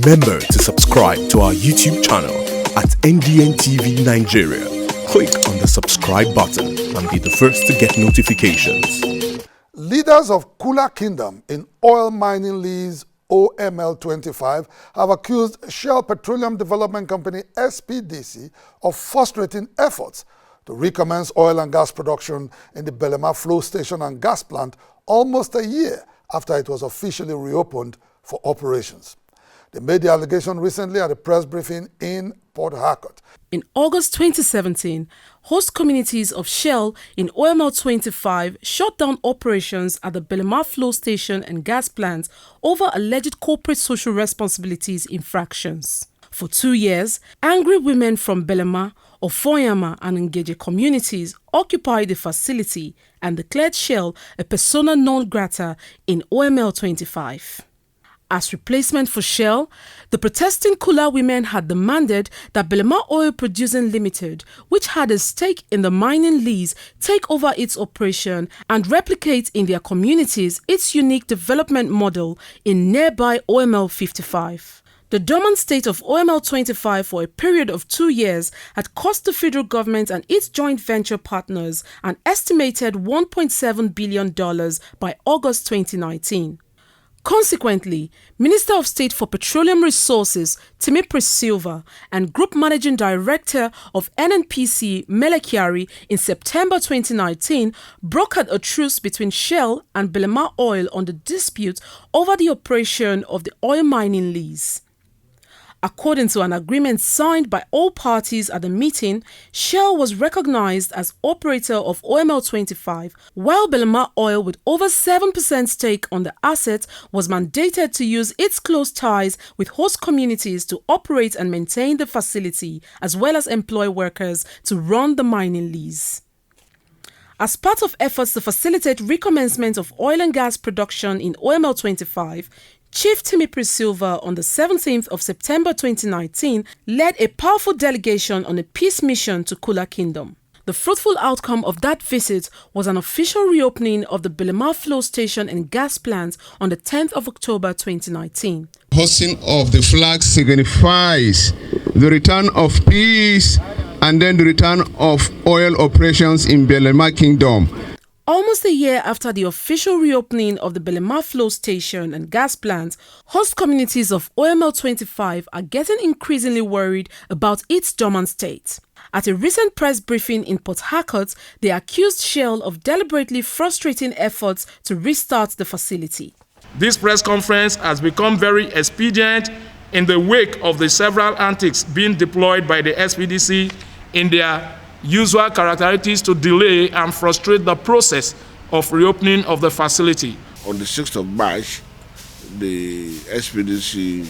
Remember to subscribe to our YouTube channel at NDN TV Nigeria. Click on the subscribe button and be the first to get notifications. Leaders of AKUGHA Kingdom in oil mining lease OML25 have accused Shell Petroleum Development Company SPDC of frustrating efforts to recommence oil and gas production in the Belema flow station and gas plant almost a year after it was officially reopened for operations. They made the allegation recently at a press briefing in Port Harcourt. In August 2017, host communities of Shell in OML25 shut down operations at the Belema flow station and gas plant over alleged corporate social responsibilities infractions. For 2 years, angry women from Belema, Ofoyama and NIGER communities occupied the facility and declared Shell a persona non grata in OML25. As replacement for Shell, the protesting AKUGHA women had demanded that Belema Oil Producing Limited, which had a stake in the mining lease, take over its operation and replicate in their communities its unique development model in nearby OML 55. The dormant state of OML 25 for a period of 2 years had cost the federal government and its joint venture partners an estimated $1.7 billion by August 2019. Consequently, Minister of State for Petroleum Resources Timi Silva and Group Managing Director of NNPC Melekiari in September 2019 brokered a truce between Shell and Belema Oil on the dispute over the operation of the oil mining lease. According to an agreement signed by all parties at the meeting, Shell was recognized as operator of OML25, while Belema Oil, with over 7% stake on the asset, was mandated to use its close ties with host communities to operate and maintain the facility, as well as employ workers to run the mining lease. As part of efforts to facilitate recommencement of oil and gas production in OML25, Chief Timi Silva on the 17th of September 2019 led a powerful delegation on a peace mission to AKUGHA Kingdom. The fruitful outcome of that visit was an official reopening of the Belema flow station and gas plant on the 10th of October 2019. Hosting of the flag signifies the return of peace and then the return of oil operations in Belema Kingdom. Almost a year after the official reopening of the Belema flow station and gas plant, host communities of OML25 are getting increasingly worried about its dormant state. At a recent press briefing in Port Harcourt, they accused Shell of deliberately frustrating efforts to restart the facility. This press conference has become very expedient in the wake of the several antics being deployed by the SPDC in their usual characteristics to delay and frustrate the process of reopening of the facility. On the 6th of March, the SPDC,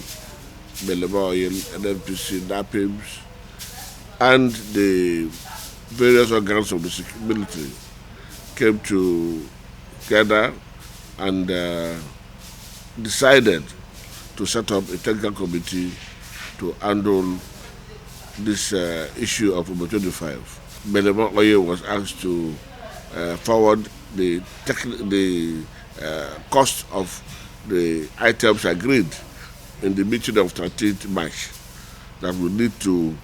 Belema Oil, NNPC, NAPIMS, and the various organs of the military came together and decided to set up a technical committee to handle this issue of OML25. Belema Oil was asked to forward the cost of the items agreed in the meeting of 13th March that would lead to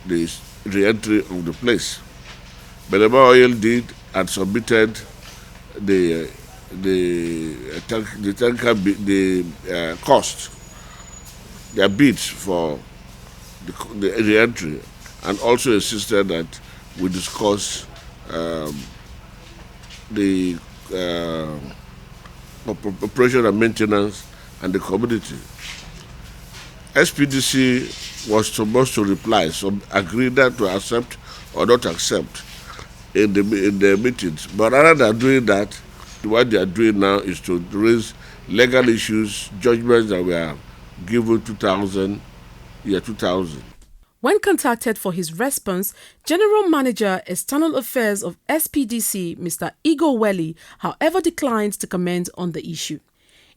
the re-entry of the place. Belema Oil did and submitted the cost, their bids for the re-entry, and also insisted that we discuss the operation and maintenance and the community. SPDC was supposed to reply, so agreed that to accept or not accept in the meetings. But rather than doing that, what they are doing now is to raise legal issues, judgments that were given 2000. When contacted for his response, General Manager External Affairs of SPDC, Mr. Igor Welly, however, declined to comment on the issue.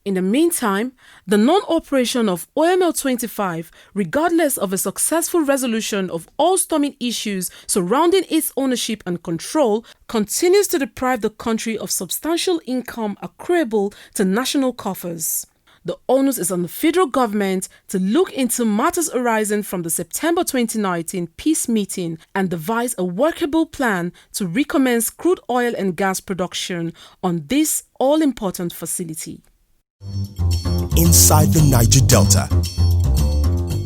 In the meantime, the non-operation of OML25, regardless of a successful resolution of all storming issues surrounding its ownership and control, continues to deprive the country of substantial income accruable to national coffers. The onus is on the federal government to look into matters arising from the September 2019 peace meeting and devise a workable plan to recommence crude oil and gas production on this all-important facility. Inside the Niger Delta,